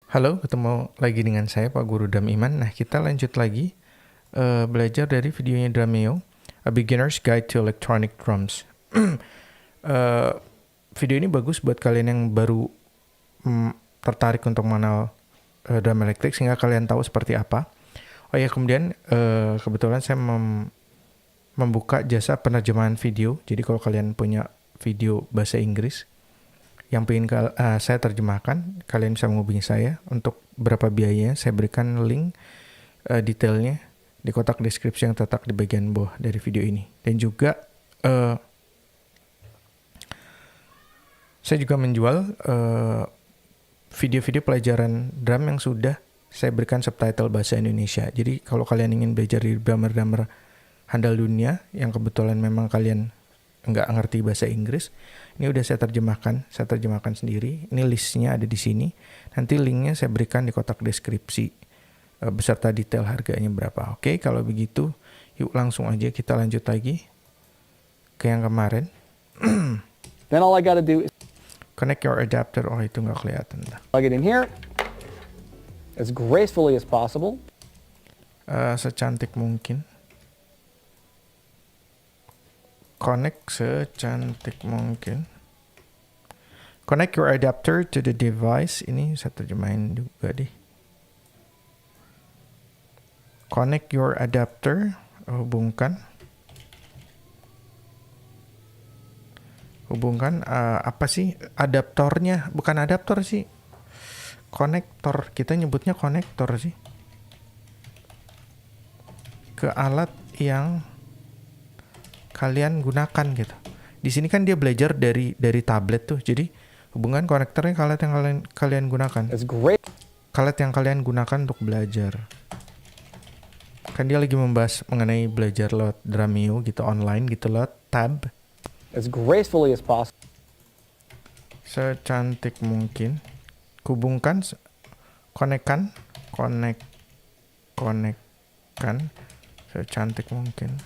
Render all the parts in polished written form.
Halo, ketemu lagi dengan saya Pak Guru Dam Iman. Nah, kita lanjut lagi belajar dari videonya Drameo, A Beginner's Guide to Electronic Drums. Eh, Video ini bagus buat kalian yang baru tertarik untuk mengenal drum elektrik sehingga kalian tahu seperti apa. Oh ya, kemudian kebetulan saya membuka jasa penerjemahan video. Jadi kalau kalian punya video bahasa Inggris yang pengen saya terjemahkan, kalian bisa menghubungi saya. Untuk berapa biayanya, saya berikan link detailnya di kotak deskripsi yang terletak di bagian bawah dari video ini. Dan juga saya juga menjual video-video pelajaran drum yang sudah saya berikan subtitle bahasa Indonesia. Jadi kalau kalian ingin belajar di drummer-drummer handal dunia yang kebetulan memang kalian nggak ngerti bahasa Inggris, ini udah saya terjemahkan sendiri. Ini listnya ada di sini. Nanti linknya saya berikan di kotak deskripsi beserta detail harganya berapa. Oke, kalau begitu yuk langsung aja kita lanjut lagi ke yang kemarin. Then all I gotta do is Connect your adapter. Oh, itu nggak kelihatan lah. plug it in here as gracefully as possible. Secantik mungkin. Connect secantik mungkin. Connect your adapter to the device. Ini saya terjemahin juga deh. Connect your adapter. Hubungkan apa sih adaptornya? Bukan adaptor sih. Konektor. Kita nyebutnya konektor sih. Ke alat yang kalian gunakan gitu. Di sini kan dia belajar dari tablet tuh. Jadi hubungan konektornya ke alat yang kalian gunakan. As great Ke alat yang kalian gunakan untuk belajar. Kan dia lagi membahas mengenai belajar lewat Drameo gitu online gitu lewat tab. as gracefully as possible. Secantik mungkin. Hubungkan, konekkan secantik mungkin.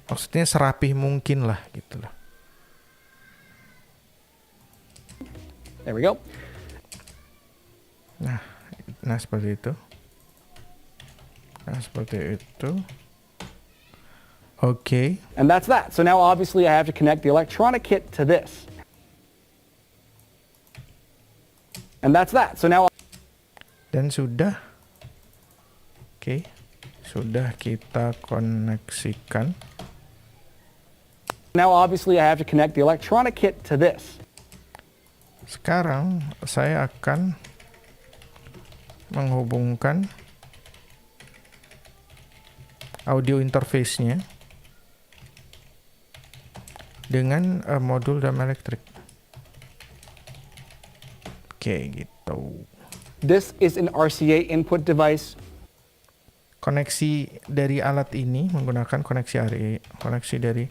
Maksudnya serapih mungkin lah gitu lah. There we go. Nah seperti itu. Okay. And that's that. So now obviously I have to connect the electronic kit to this. And that's that. So now Dan sudah. Oke. Sudah kita koneksikan. now obviously I have to connect the electronic kit to this. Sekarang saya akan menghubungkan audio interface-nya dengan modul drum elektrik. Oke, gitu. This is an RCA input device. Koneksi dari alat ini menggunakan koneksi dari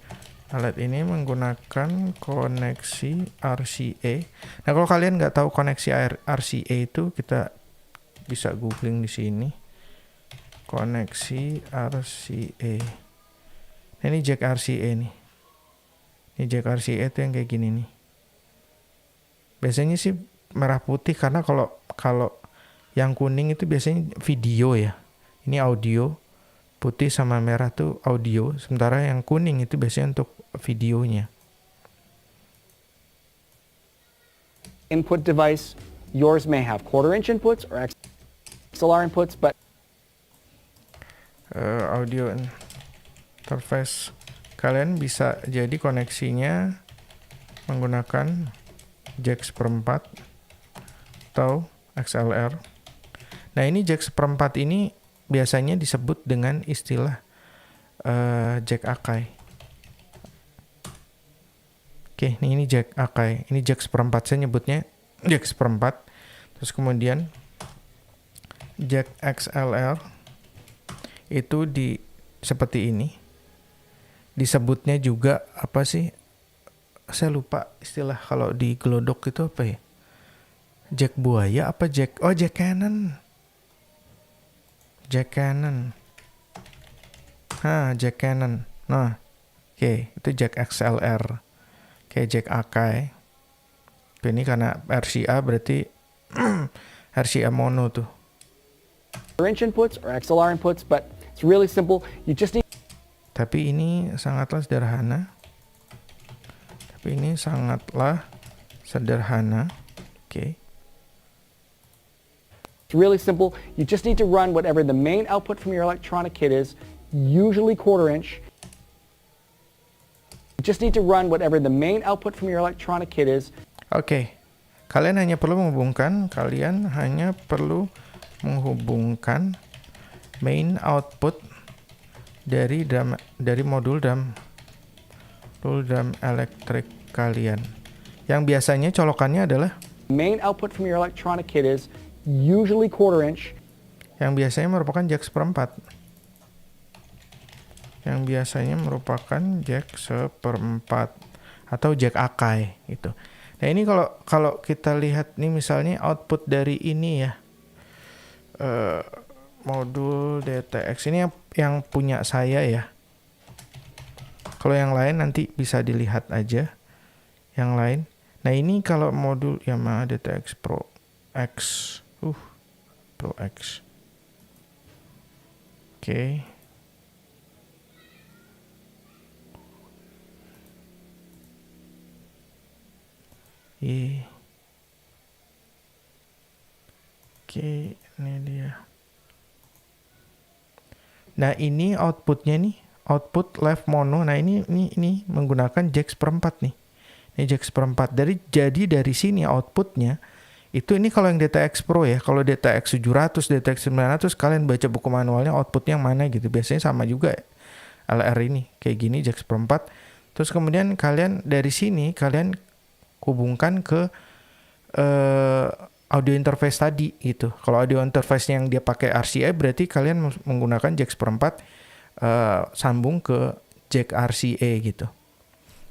alat ini menggunakan koneksi RCA. Nah, kalau kalian nggak tahu koneksi RCA itu, kita bisa googling di sini. Koneksi RCA. Nah, ini jack RCA nih. Ini jack RCA itu yang kayak gini nih. Biasanya sih merah putih karena kalau yang kuning itu biasanya video ya. Ini audio. Putih sama merah tuh audio, sementara yang kuning itu biasanya untuk videonya. Input device. Yours may have quarter-inch inputs or XLR inputs, but Audio interface kalian bisa jadi koneksinya menggunakan jack 1/4 atau XLR. Nah, ini jack 1/4 ini biasanya disebut dengan istilah jack Akai. Oke, ini jack Akai. Ini jack 1/4, saya nyebutnya jack 1/4. Terus kemudian jack XLR itu seperti ini. Disebutnya juga apa sih? Saya lupa istilah kalau di gelodok itu apa ya? Jack buaya apa jack? Oh, jack cannon. Jack cannon. Jack cannon. Nah, oke, itu jack XLR. Oke, jack Akai. Ini karena RCA berarti RCA mono tuh. Inch inputs or XLR inputs, but it's really simple. You just need Tapi ini sangatlah sederhana. Oke. It's really simple. You just need to run whatever the main output from your electronic kit is, usually quarter inch. You just need to run whatever the main output from your electronic kit is. Oke. Kalian hanya perlu menghubungkan main output dari modul drum elektrik kalian. Yang biasanya colokannya adalah Main output from your electronic kit is usually quarter inch. yang biasanya merupakan jack seperempat atau jack Akai gitu. Nah, ini kalau kita lihat nih misalnya output dari ini ya. Modul DTX ini yang punya saya ya. Kalau yang lain nanti bisa dilihat aja yang lain. Nah, ini kalau modul Yamaha DTX Pro X. Pro X. Oke. Oke, ini dia. Nah, ini outputnya nih, output left mono. Nah, ini menggunakan jack seperempat nih. Ini jack seperempat. Jadi dari sini outputnya itu ini kalau yang DTX Pro ya. Kalau DTX 700, DTX 900 kalian baca buku manualnya outputnya yang mana gitu. Biasanya sama juga ya. LR ini kayak gini jack seperempat. Terus kemudian kalian dari sini kalian hubungkan ke audio interface tadi gitu. Kalau audio interface yang dia pakai RCA berarti kalian menggunakan jack seperempat sambung ke jack RCA gitu.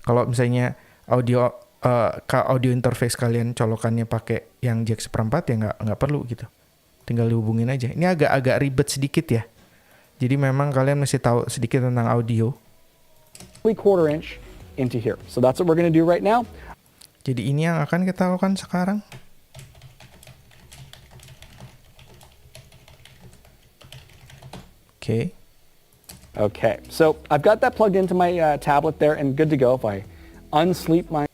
Kalau misalnya audio interface kalian colokannya pakai yang jack seperempat ya nggak perlu gitu. Tinggal dihubungin aja. Ini agak ribet sedikit ya. Jadi memang kalian mesti tahu sedikit tentang audio. Quarter inch into here. So that's what we're going to do right now. Jadi ini yang akan kita lakukan sekarang. Okay. Okay, so I've got that plugged into my tablet there and good to go. If I unsleep my...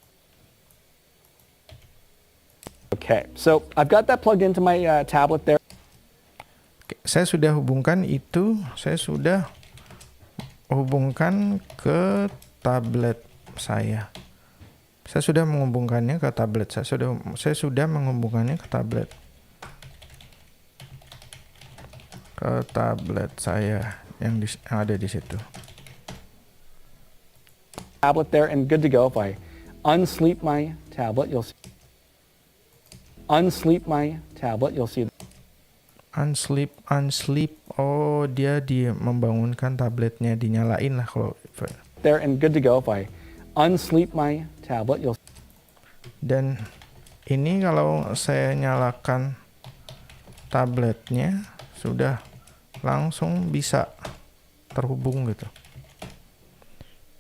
Okay, so I've got that plugged into my tablet there. Okay. Saya sudah hubungkan ke tablet saya. Saya sudah menghubungkannya ke tablet. Saya sudah menghubungkannya ke tablet. Ke tablet saya yang ada di situ. Tablet there and good to go. If I unsleep my tablet, you'll see. Unsleep my tablet, you'll see. Unsleep. Oh, dia membangunkan tabletnya, dinyalain lah kalau. There and good to go. If I unsleep my tablet, you'll. Dan ini kalau saya nyalakan tabletnya sudah langsung bisa terhubung gitu.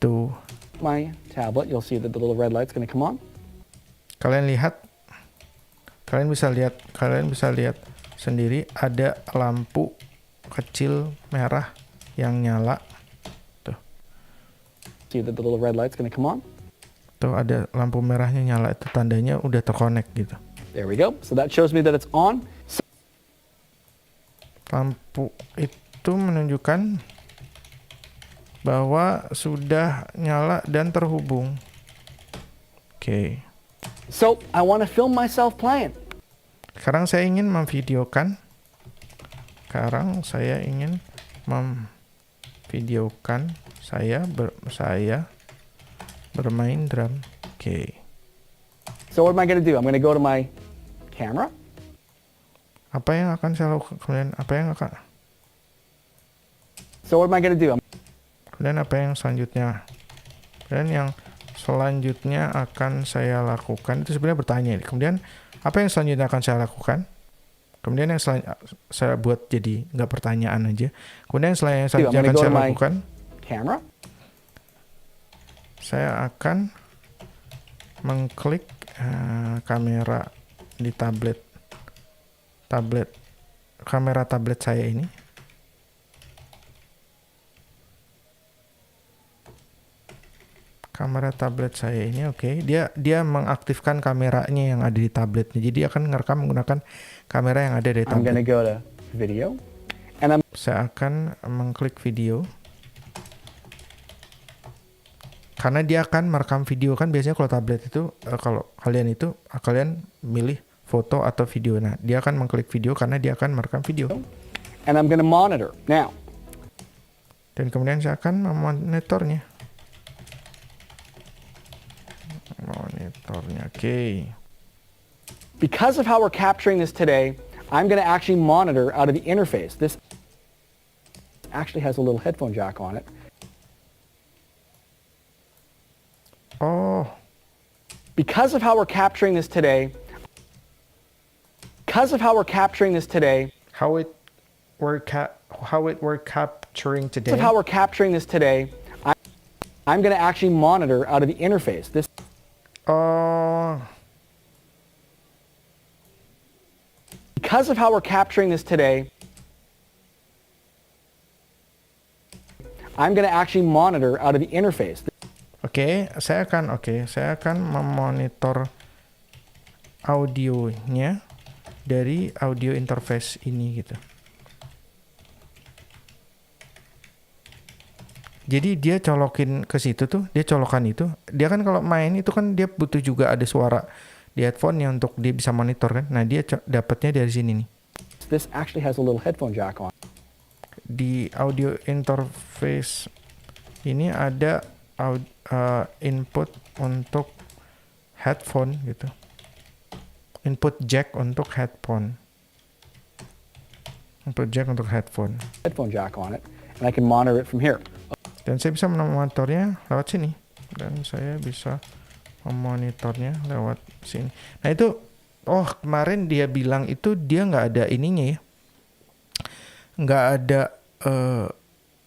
Tuh. My tablet, you'll see that the little red light's going to come on. Kalian bisa lihat sendiri ada lampu kecil merah yang nyala. Tuh. See that the little red light's going to come on. Tuh ada lampu merahnya nyala, itu tandanya udah terkonek gitu. There we go. So that shows me that it's on. Lampu itu menunjukkan bahwa sudah nyala dan terhubung. Oke. So I want to film myself playing. Sekarang saya ingin memvideokan. Saya bermain drum. Oke. So what am I going to do? I'm going to go to my camera. Apa yang akan saya lakukan? So what am I going to do? Kemudian apa yang selanjutnya? Dan yang selanjutnya akan saya lakukan itu sebenarnya bertanya. Kemudian apa yang selanjutnya akan saya lakukan? Kemudian yang saya buat jadi nggak pertanyaan aja. Kemudian yang selanjutnya akan saya lakukan. Camera. Saya akan mengklik kamera di tablet kamera tablet saya ini. Kamera tablet saya ini, oke. Dia mengaktifkan kameranya yang ada di tabletnya. Jadi akan ngerekam menggunakan kamera yang ada di I'm gonna tablet. go to video, and Saya akan mengklik video. Karena dia akan merekam video, kan biasanya kalau tablet itu kalau kalian milih foto atau video. Nah, dia akan mengklik video karena dia akan merekam video. I'm gonna monitor. Now, Dan kemudian saya akan memonitornya. Oke. because of how we're capturing this today, I'm gonna actually monitor out of the interface. This actually has a little headphone jack on it. Oh, Because of how we're capturing this today, how it we're capturing today. I'm going to actually monitor out of the interface. This Oh, because of how we're capturing this today, I'm going to actually monitor out of the interface. saya akan memonitor audionya dari audio interface ini gitu. Jadi dia colokin ke situ tuh, dia colokan itu. Dia kan kalau main itu kan dia butuh juga ada suara di headphone-nya untuk dia bisa monitor kan. Nah, dia dapatnya dari sini nih. This actually has a little headphone jack on. Di audio interface ini ada input untuk headphone gitu. Input jack untuk headphone. Input jack untuk headphone. Headphone jack on it, and I can monitor it from here. Dan saya bisa memonitornya lewat sini. Dan saya bisa memonitornya lewat sini. Nah itu, kemarin dia bilang itu dia nggak ada ininya ya. Nggak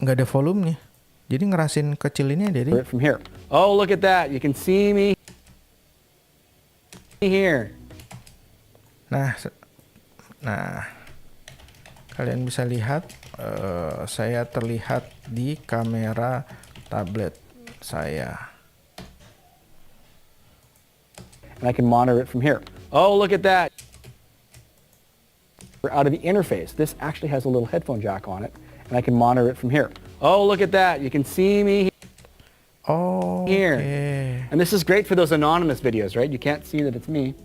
ada volumenya. Jadi ngerasin kecilinnya dari From here. Oh, look at that. You can see me here. Nah, kalian bisa lihat saya terlihat di kamera tablet saya. And I can monitor it from here. Oh, look at that. Out of the interface. This actually has a little headphone jack on it, and I can monitor it from here. Oh, look at that. You can see me here. Okay. And this is great for those anonymous videos, right? You can't see that it's me.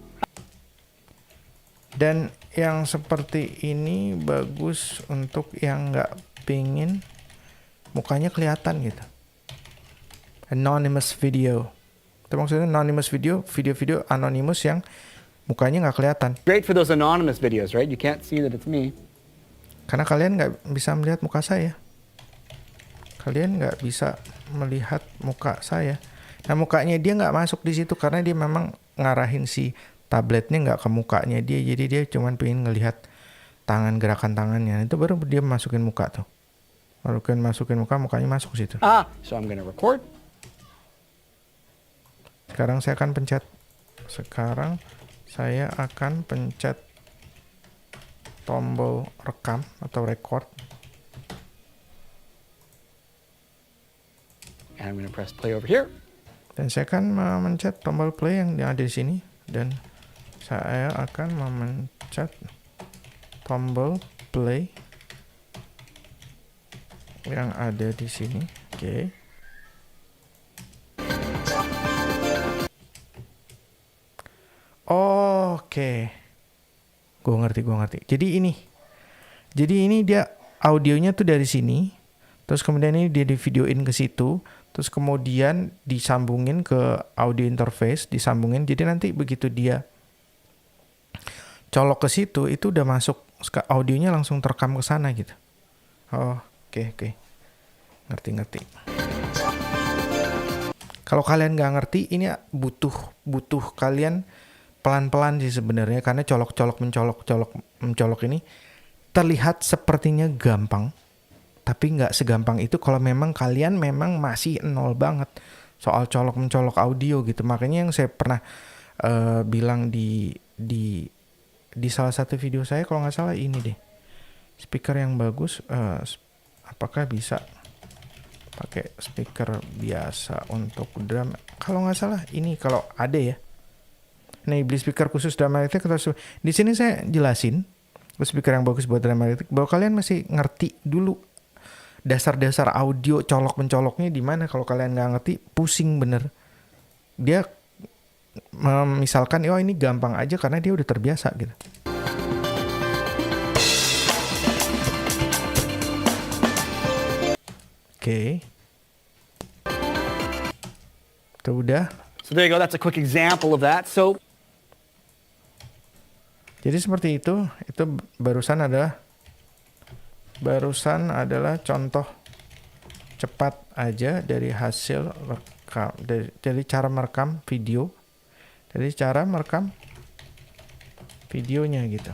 Dan yang seperti ini bagus untuk yang nggak pingin mukanya kelihatan gitu. Anonymous video. Itu maksudnya anonymous video anonymous yang mukanya nggak kelihatan. Great for those anonymous videos, right? You can't see that it's me. Karena kalian nggak bisa melihat muka saya. Kalian nggak bisa melihat muka saya. Nah mukanya dia nggak masuk di situ karena dia memang ngarahin si tabletnya nggak ke mukanya dia. Jadi dia cuma pengen ngelihat gerakan tangannya. Itu baru dia masukin muka tuh. Baru kan masukin muka, mukanya masuk situ. So I'm going to record. Sekarang saya akan pencet tombol rekam atau record. And I'm going to press play over here. Dan saya akan memencet tombol play yang ada di sini. Dan saya akan memencet tombol play yang ada di sini. Oke. Oke. Gue ngerti. Jadi ini dia audionya tuh dari sini. Terus kemudian ini dia di videoin ke situ. Terus kemudian disambungin ke audio interface, disambungin. Jadi nanti begitu dia colok ke situ, itu udah masuk audionya langsung terekam ke sana gitu. Oke. Ngerti. Kalau kalian nggak ngerti, ini butuh kalian pelan-pelan sih sebenarnya, karena mencolok ini terlihat sepertinya gampang. Tapi nggak segampang itu kalau memang kalian masih nol banget soal colok-mencolok audio gitu. Makanya yang saya pernah bilang di di salah satu video saya kalau nggak salah ini deh. Speaker yang bagus, apakah bisa pakai speaker biasa untuk drum? Kalau nggak salah ini kalau ada ya. Nah, beli speaker khusus drum electric atau di sini saya jelasin speaker yang bagus buat drum electric bahwa kalian masih ngerti dulu dasar-dasar audio colok-mencoloknya di mana. Kalau kalian nggak ngerti, pusing bener. Dia misalkan, oh ini gampang aja karena dia udah terbiasa gitu. Oke. Itu udah. So there you go. That's a quick example of that. So Jadi seperti itu barusan adalah contoh cepat aja dari hasil rekam, dari cara merekam video, dari cara merekam videonya gitu.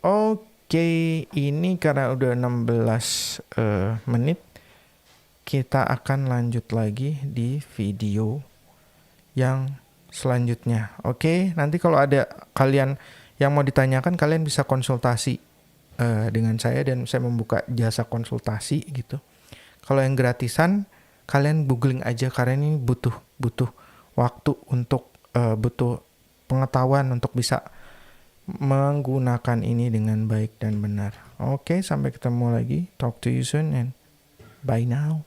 Oke, ini karena udah 16 menit, kita akan lanjut lagi di video yang selanjutnya. Oke, nanti kalau ada kalian yang mau ditanyakan, kalian bisa konsultasi dengan saya dan saya membuka jasa konsultasi gitu. Kalau yang gratisan, kalian googling aja karena ini butuh waktu untuk butuh pengetahuan untuk bisa menggunakan ini dengan baik dan benar. Oke, sampai ketemu lagi. Talk to you soon and bye now.